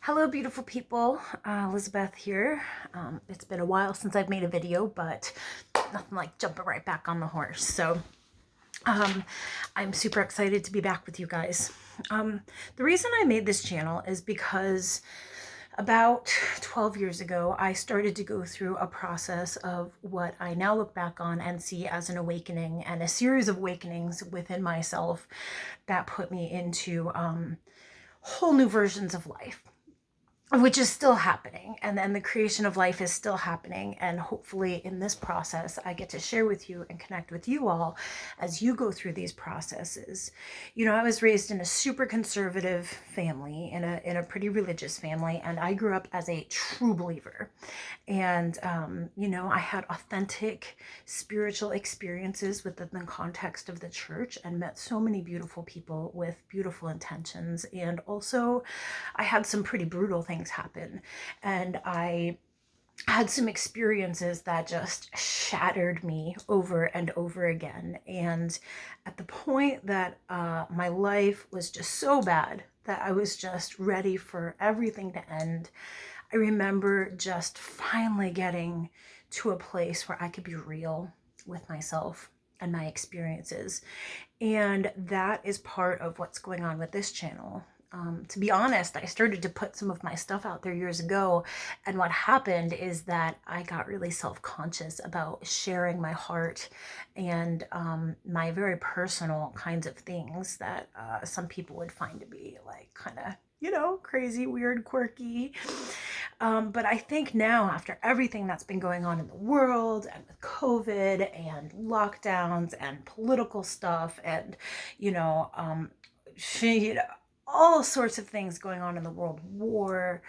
Hello, beautiful people. Elizabeth here. It's been a while since I've made a video, but nothing like jumping right back on the horse. So I'm super excited to be back with you guys. The reason I made this channel is because about 12 years ago, I started to go through a process of what I now look back on and see as an awakening and a series of awakenings within myself that put me into whole new versions of life, which is still happening, and then the creation of life is still happening. And hopefully in this process I get to share with you and connect with you all as you go through these processes. I was raised in a super conservative family, in a pretty religious family, and I grew up as a true believer. And I had authentic spiritual experiences within the context of the church and met so many beautiful people with beautiful intentions. And also I had some pretty brutal things happen, and I had some experiences that just shattered me over and over again. And at the point that my life was just so bad that I was just ready for everything to end, I remember just finally getting to a place where I could be real with myself and my experiences. And that is part of what's going on with this channel. To be honest, I started to put some of my stuff out there years ago, and what happened is that I got really self-conscious about sharing my heart and my very personal kinds of things that some people would find to be like kind of, crazy, weird, quirky. But I think now, after everything that's been going on in the world, and with COVID and lockdowns and political stuff, and you know, um, you know, all sorts of things going on in the world, war,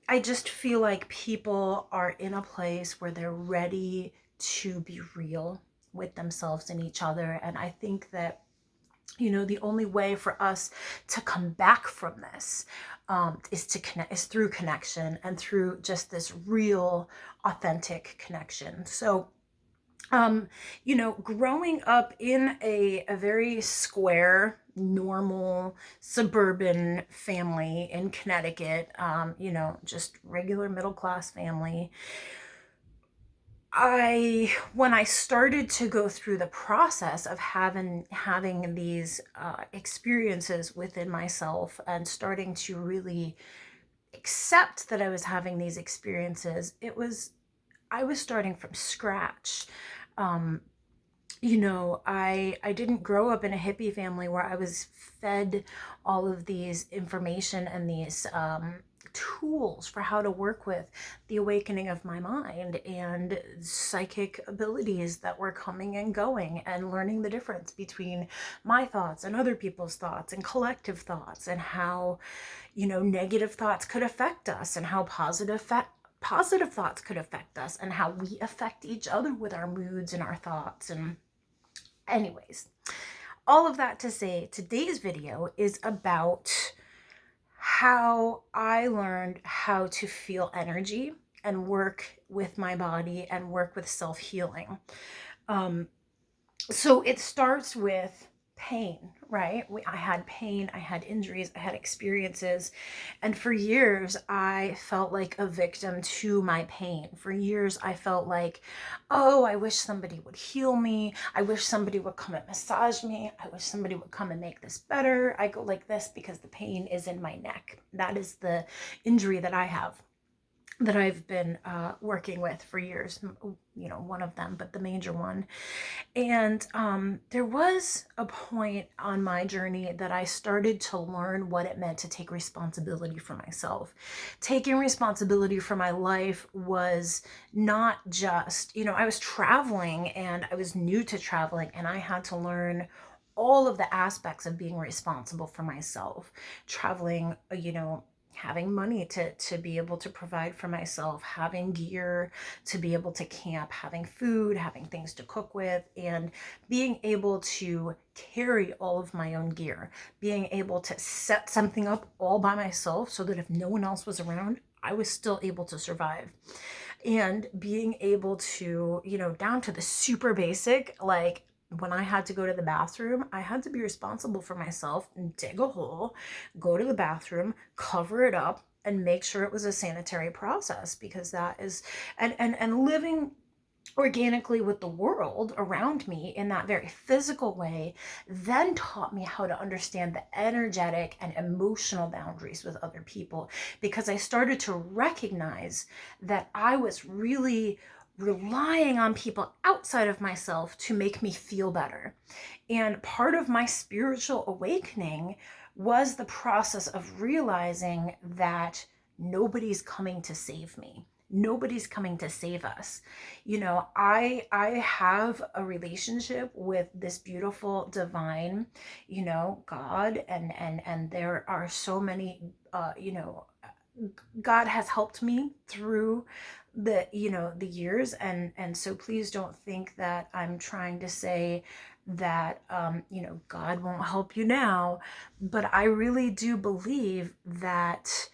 I just feel like people are in a place where they're ready to be real with themselves and each other. And I think that the only way for us to come back from this is to connect, is through connection, and through just this real authentic connection. So growing up in a very square, normal, suburban family in Connecticut, just regular middle class family, when I started to go through the process of having these experiences within myself, and starting to really accept that I was having these experiences, I was starting from scratch. Um, I didn't grow up in a hippie family where I was fed all of these information and these tools for how to work with the awakening of my mind and psychic abilities that were coming and going, and learning the difference between my thoughts and other people's thoughts and collective thoughts, and how negative thoughts could affect us, and how positive thoughts could affect us, and how we affect each other with our moods and our thoughts. And anyways, all of that to say, today's video is about how I learned how to feel energy and work with my body and work with self-healing. So it starts with pain, right? I had pain, I had injuries, I had experiences. And for years, I felt like a victim to my pain. For years, I felt like, oh, I wish somebody would heal me. I wish somebody would come and massage me. I wish somebody would come and make this better. I go like this because the pain is in my neck. That is the injury that I have, that I've been working with for years, one of them, but the major one. And there was a point on my journey that I started to learn what it meant to take responsibility for myself. Taking responsibility for my life was not just, I was traveling, and I was new to traveling, and I had to learn all of the aspects of being responsible for myself. Traveling, having money to be able to provide for myself, having gear to be able to camp, having food, having things to cook with, and being able to carry all of my own gear, being able to set something up all by myself so that if no one else was around, I was still able to survive. And being able to, down to the super basic, like when I had to go to the bathroom, I had to be responsible for myself and dig a hole, go to the bathroom, cover it up, and make sure it was a sanitary process, because that is, and living organically with the world around me in that very physical way then taught me how to understand the energetic and emotional boundaries with other people, because I started to recognize that I was really relying on people outside of myself to make me feel better. And part of my spiritual awakening was the process of realizing that nobody's coming to save me. Nobody's coming to save us. You know, I have a relationship with this beautiful divine, you know, God, and there are so many you know, God has helped me through the, you know, the years, and so please don't think that I'm trying to say that you know, God won't help you now, but I really do believe that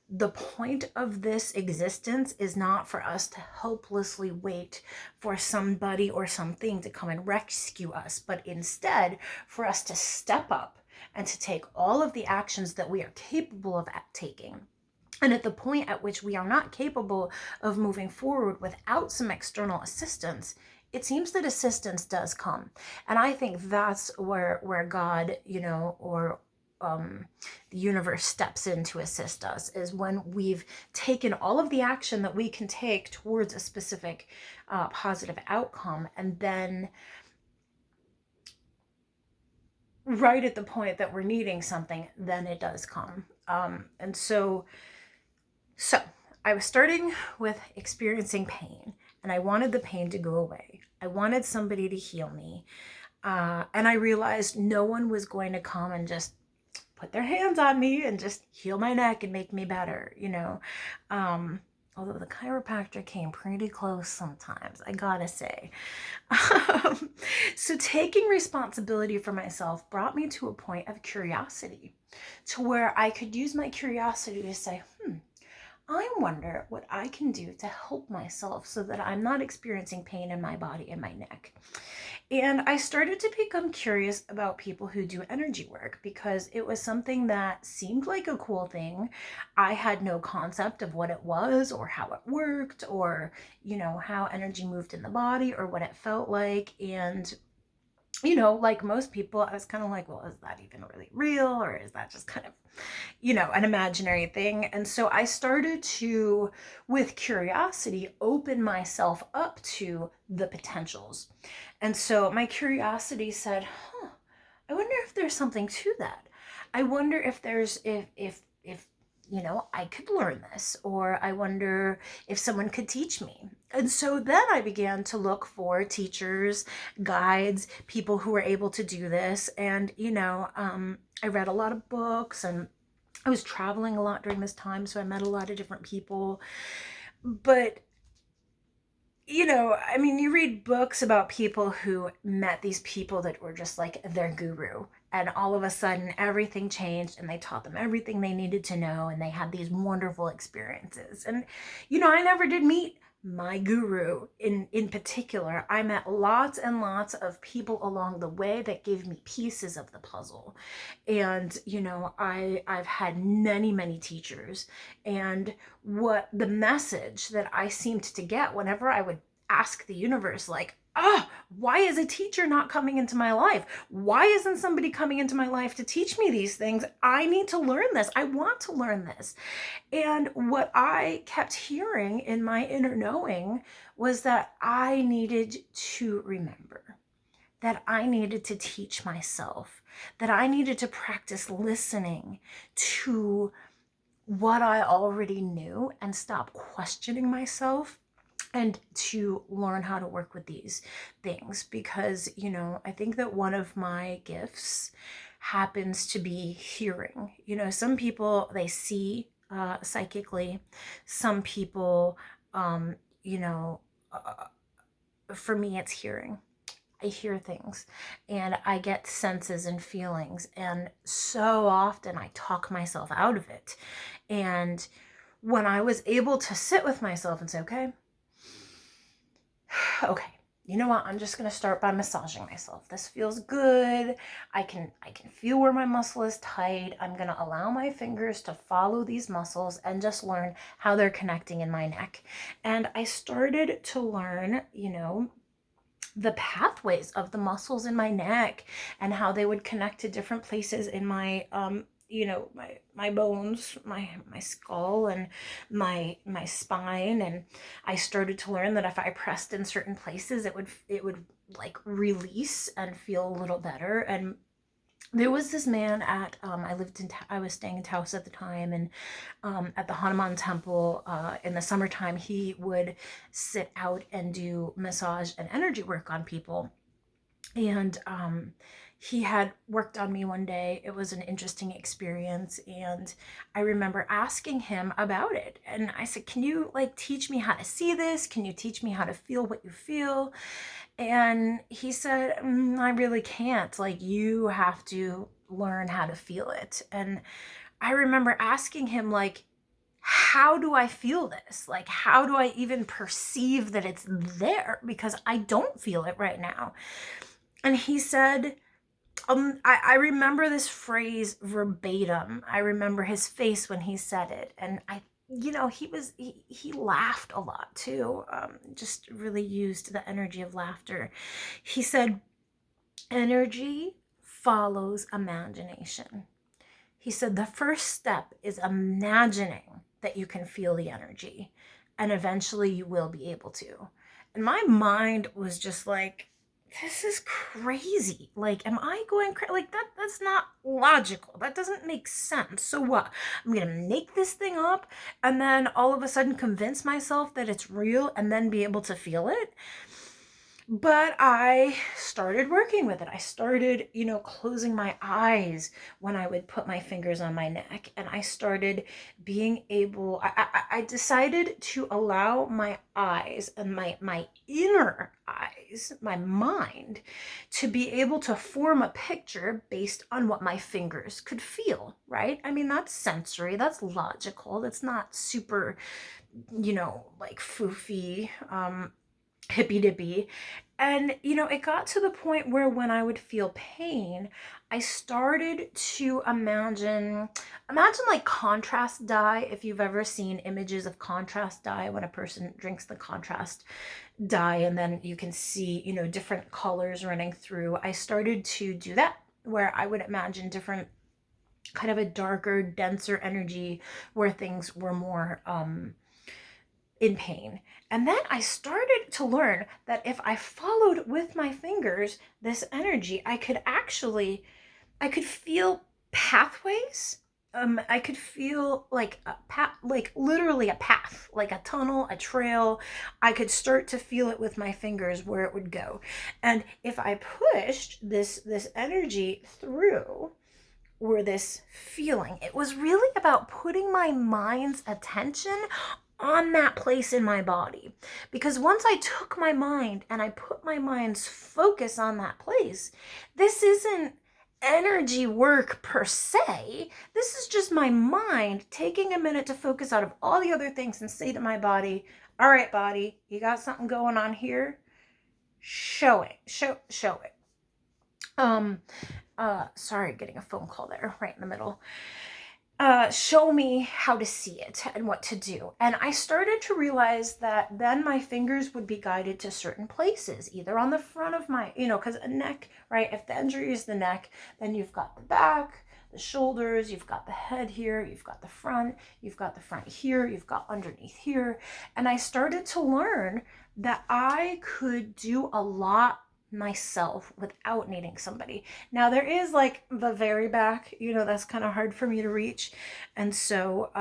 the point of this existence is not for us to helplessly wait for somebody or something to come and rescue us, but instead for us to step up and to take all of the actions that we are capable of taking. And at the point at which we are not capable of moving forward without some external assistance, it seems that assistance does come. And I think that's where God, you know, or the universe steps in to assist us, is when we've taken all of the action that we can take towards a specific positive outcome, and then right at the point that we're needing something, then it does come. And so I was starting with experiencing pain, and I wanted the pain to go away. I wanted somebody to heal me. And I realized no one was going to come and just put their hands on me and just heal my neck and make me better, you know. Although the chiropractor came pretty close sometimes, I gotta say. So taking responsibility for myself brought me to a point of curiosity, to where I could use my curiosity to say, I wonder what I can do to help myself so that I'm not experiencing pain in my body and my neck. And I started to become curious about people who do energy work, because it was something that seemed like a cool thing. I had no concept of what it was or how it worked, or, you know, how energy moved in the body or what it felt like. And you know, like most people, I was kind of like, well, is that even really real? Or is that just kind of, you know, an imaginary thing? And so I started to, with curiosity, open myself up to the potentials. And so my curiosity said, I wonder if there's something to that. I wonder if there's, if you know, I could learn this, or I wonder if someone could teach me. And so then I began to look for teachers, guides, people who were able to do this. And, you know, I read a lot of books, and I was traveling a lot during this time, so I met a lot of different people. But you know, I mean, you read books about people who met these people that were just like their guru, and all of a sudden everything changed, and they taught them everything they needed to know, and they had these wonderful experiences. And, you know, I never did meet my guru in particular. I met lots and lots of people along the way that gave me pieces of the puzzle. And, you know, I've had many teachers, and what the message that I seemed to get whenever I would ask the universe, like, why is a teacher not coming into my life? Why isn't somebody coming into my life to teach me these things? I need to learn this. I want to learn this. And what I kept hearing in my inner knowing was that I needed to remember, that I needed to teach myself, that I needed to practice listening to what I already knew and stop questioning myself, and to learn how to work with these things. Because, you know, I think that one of my gifts happens to be hearing. You know, some people, they see psychically. Some people, you know, for me, it's hearing. I hear things, and I get senses and feelings, and so often I talk myself out of it. And when I was able to sit with myself and say, okay, you know what, I'm just going to start by massaging myself. This feels good. I can feel where my muscle is tight. I'm going to allow my fingers to follow these muscles and just learn how they're connecting in my neck. And I started to learn, the pathways of the muscles in my neck and how they would connect to different places in my my bones, my skull, and my spine. And I started to learn that if I pressed in certain places, it would like release and feel a little better. And there was this man at I was staying in Taos at the time, and at the Hanuman temple in the summertime, he would sit out and do massage and energy work on people. And he had worked on me one day. It was an interesting experience, and I remember asking him about it. And I said, "Can you like teach me how to see this? Can you teach me how to feel what you feel?" And he said, "I really can't. Like, you have to learn how to feel it." And I remember asking him, like, how do I feel this? Like, how do I even perceive that it's there? Because I don't feel it right now. And he said, I remember this phrase verbatim. I remember his face when he said it. And he laughed a lot too. Just really used the energy of laughter. He said, energy follows imagination. He said, the first step is imagining that you can feel the energy, and eventually you will be able to. And my mind was just like, this is crazy. Like, am I going crazy? Like, that's not logical. That doesn't make sense. So what? I'm going to make this thing up and then all of a sudden convince myself that it's real and then be able to feel it? But I started working with it. I started, closing my eyes when I would put my fingers on my neck. And I started being able, I decided to allow my eyes and my inner eyes, my mind, to be able to form a picture based on what my fingers could feel, right? I mean, that's sensory, that's logical, that's not super, like foofy, hippy dippy. And it got to the point where when I would feel pain, I started to imagine like contrast dye. If you've ever seen images of contrast dye, when a person drinks the contrast dye and then you can see different colors running through, I started to do that, where I would imagine different kind of a darker, denser energy where things were more in pain. And then I started to learn that if I followed with my fingers this energy, I could feel pathways. I could feel like a path, like literally a path, like a tunnel, a trail. I could start to feel it with my fingers where it would go. And if I pushed this energy through, or this feeling, it was really about putting my mind's attention on that place in my body. Because once I took my mind and I put my mind's focus on that place, this isn't energy work per se. This is just my mind taking a minute to focus out of all the other things and say to my body, all right, body, you got something going on here? Show it. Show it. Sorry, getting a phone call there right in the middle. Show me how to see it and what to do. And I started to realize that then my fingers would be guided to certain places, either on the front of my, because a neck, right? If the injury is the neck, then you've got the back, the shoulders, you've got the head here, you've got the front here, you've got underneath here. And I started to learn that I could do a lot myself without needing somebody. Now there is like the very back, that's kind of hard for me to reach. And so,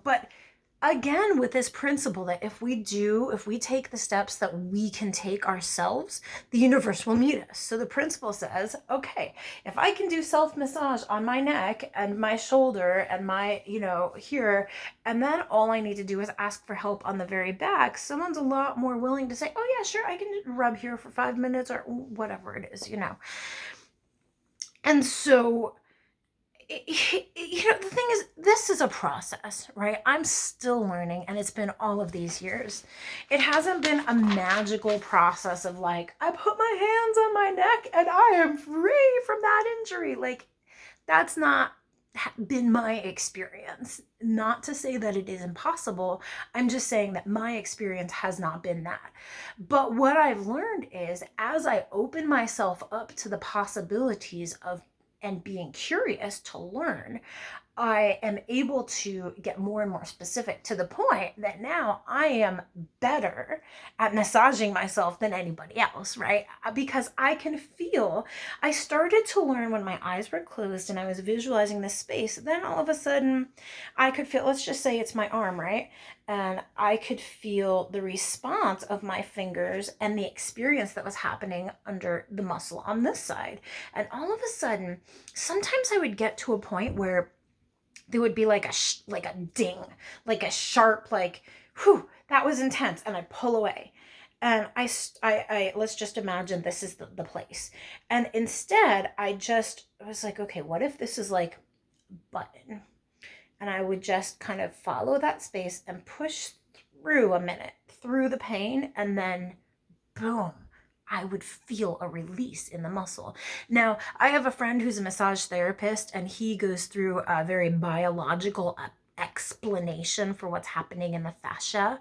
but again, with this principle that if we take the steps that we can take ourselves, the universe will meet us. So the principle says, okay, if I can do self-massage on my neck and my shoulder and my, here, and then all I need to do is ask for help on the very back, someone's a lot more willing to say, oh yeah, sure, I can rub here for 5 minutes or whatever it is, And so the thing is, this is a process, right? I'm still learning, and it's been all of these years. It hasn't been a magical process of like, I put my hands on my neck and I am free from that injury. Like, that's not been my experience. Not to say that it is impossible. I'm just saying that my experience has not been that. But what I've learned is, as I open myself up to the possibilities of and being curious to learn, I am able to get more and more specific, to the point that now I am better at massaging myself than anybody else, right? Because I can feel, I started to learn when my eyes were closed and I was visualizing this space. Then all of a sudden I could feel, let's just say it's my arm, right? And I could feel the response of my fingers and the experience that was happening under the muscle on this side. And all of a sudden, sometimes I would get to a point where there would be like a ding, like a sharp, like, whew, that was intense. And I pull away. And I let's just imagine this is the place. And instead, I was like, okay, what if this is like a button? And I would just kind of follow that space and push through a minute, through the pain, and then boom, I would feel a release in the muscle. Now, I have a friend who's a massage therapist, and he goes through a very biological explanation for what's happening in the fascia.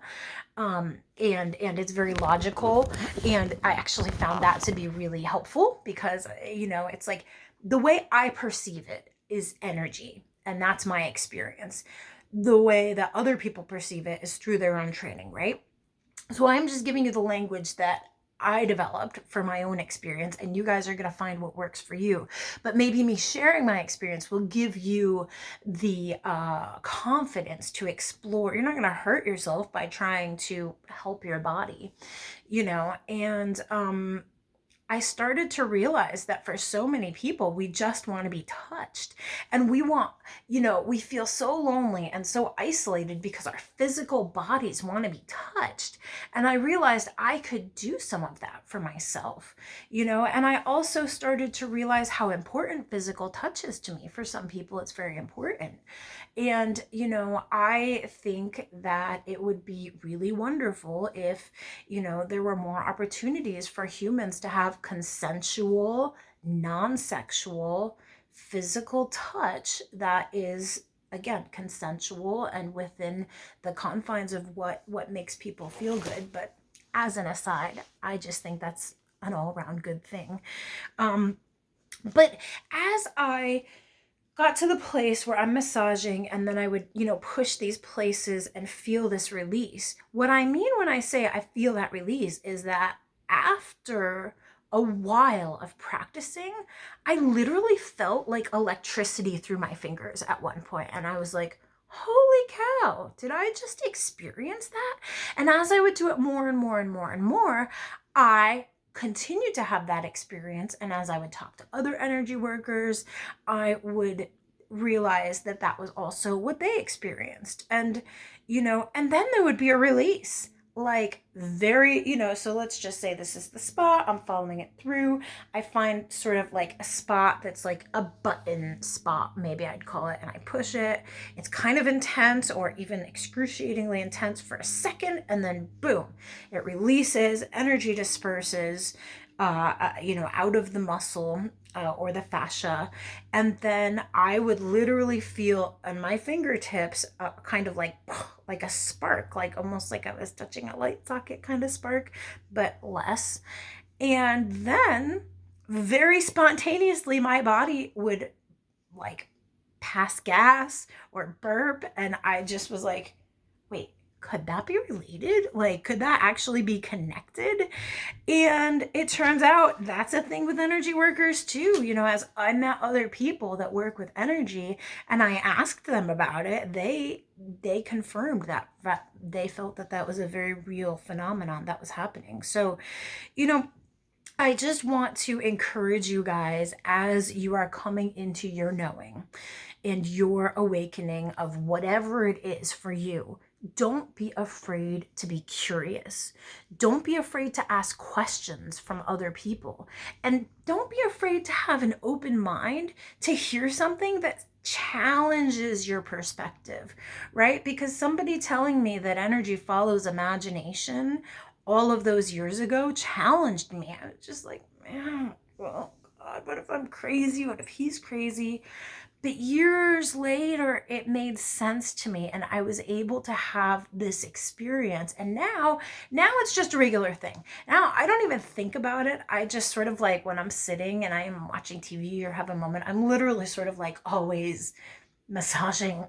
And it's very logical. And I actually found that to be really helpful because, it's like the way I perceive it is energy. And that's my experience. The way that other people perceive it is through their own training, right? So I'm just giving you the language that I developed for my own experience, and you guys are going to find what works for you. But maybe me sharing my experience will give you the confidence to explore. You're not going to hurt yourself by trying to help your body, and I started to realize that for so many people, we just want to be touched. And we want, we feel so lonely and so isolated because our physical bodies want to be touched. And I realized I could do some of that for myself, and I also started to realize how important physical touch is to me. For some people, it's very important. And, I think that it would be really wonderful if, there were more opportunities for humans to have consensual, non-sexual, physical touch that is, again, consensual and within the confines of what makes people feel good. But as an aside, I just think that's an all-around good thing. But as I got to the place where I'm massaging, and then I would, push these places and feel this release. What I mean when I say I feel that release is that after a while of practicing, I literally felt like electricity through my fingers at one point. And I was like, holy cow, did I just experience that? And as I would do it more and more and more and more, I continued to have that experience. And as I would talk to other energy workers, I would realize that that was also what they experienced. And, and then there would be a release, like very, so let's just say this is the spot, I'm following it through. I find sort of like a spot that's like a button spot, maybe I'd call it, and I push it. It's kind of intense or even excruciatingly intense for a second, and then boom, it releases, energy disperses, out of the muscle or the fascia. And then I would literally feel on my fingertips kind of like a spark, like almost like I was touching a light socket kind of spark, but less. And then very spontaneously, my body would like pass gas or burp. And I just was like, wait, could that be related? Like, could that actually be connected? And it turns out that's a thing with energy workers too. As I met other people that work with energy and I asked them about it, they confirmed that they felt that was a very real phenomenon that was happening. So, I just want to encourage you guys as you are coming into your knowing and your awakening of whatever it is for you. Don't be afraid to be curious. Don't be afraid to ask questions from other people. And don't be afraid to have an open mind to hear something that challenges your perspective, right? Because somebody telling me that energy follows imagination all of those years ago challenged me. I was just like, man, well, God, what if I'm crazy? What if he's crazy? But years later, it made sense to me, and I was able to have this experience. And now it's just a regular thing. Now I don't even think about it. I just sort of like when I'm sitting and I'm watching TV or have a moment, I'm literally sort of like always massaging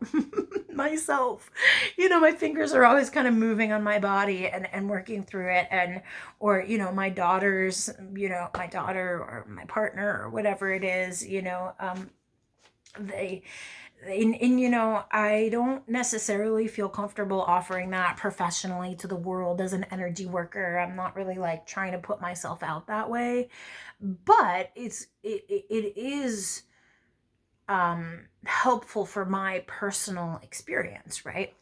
myself. My fingers are always kind of moving on my body and working through it. And, or, my daughters, my daughter or my partner or whatever it is, they I don't necessarily feel comfortable offering that professionally to the world as an energy worker. I'm not really like trying to put myself out that way, but it is helpful for my personal experience, right?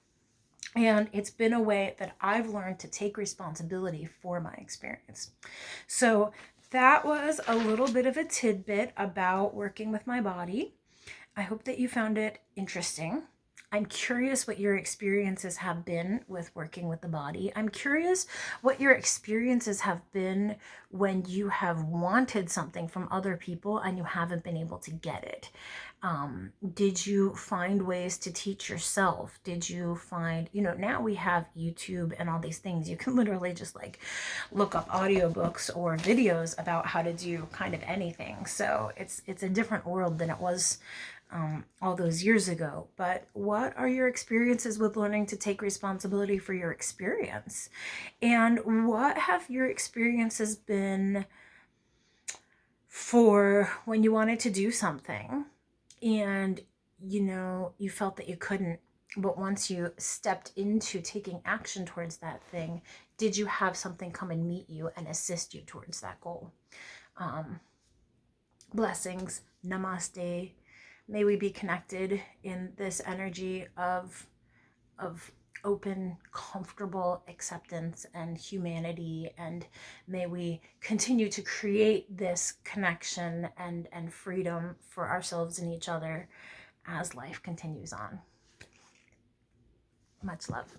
And it's been a way that I've learned to take responsibility for my experience. So that was a little bit of a tidbit about working with my body. I hope that you found it interesting. I'm curious what your experiences have been with working with the body. I'm curious what your experiences have been when you have wanted something from other people and you haven't been able to get it. Did you find ways to teach yourself? Did you find, now we have YouTube and all these things. You can literally just like look up audiobooks or videos about how to do kind of anything. So it's a different world than it was all those years ago. But what are your experiences with learning to take responsibility for your experience? And what have your experiences been for when you wanted to do something and you felt that you couldn't, but once you stepped into taking action towards that thing, did you have something come and meet you and assist you towards that goal? Blessings. Namaste. May we be connected in this energy of open, comfortable acceptance and humanity, and may we continue to create this connection and freedom for ourselves and each other as life continues on. Much love.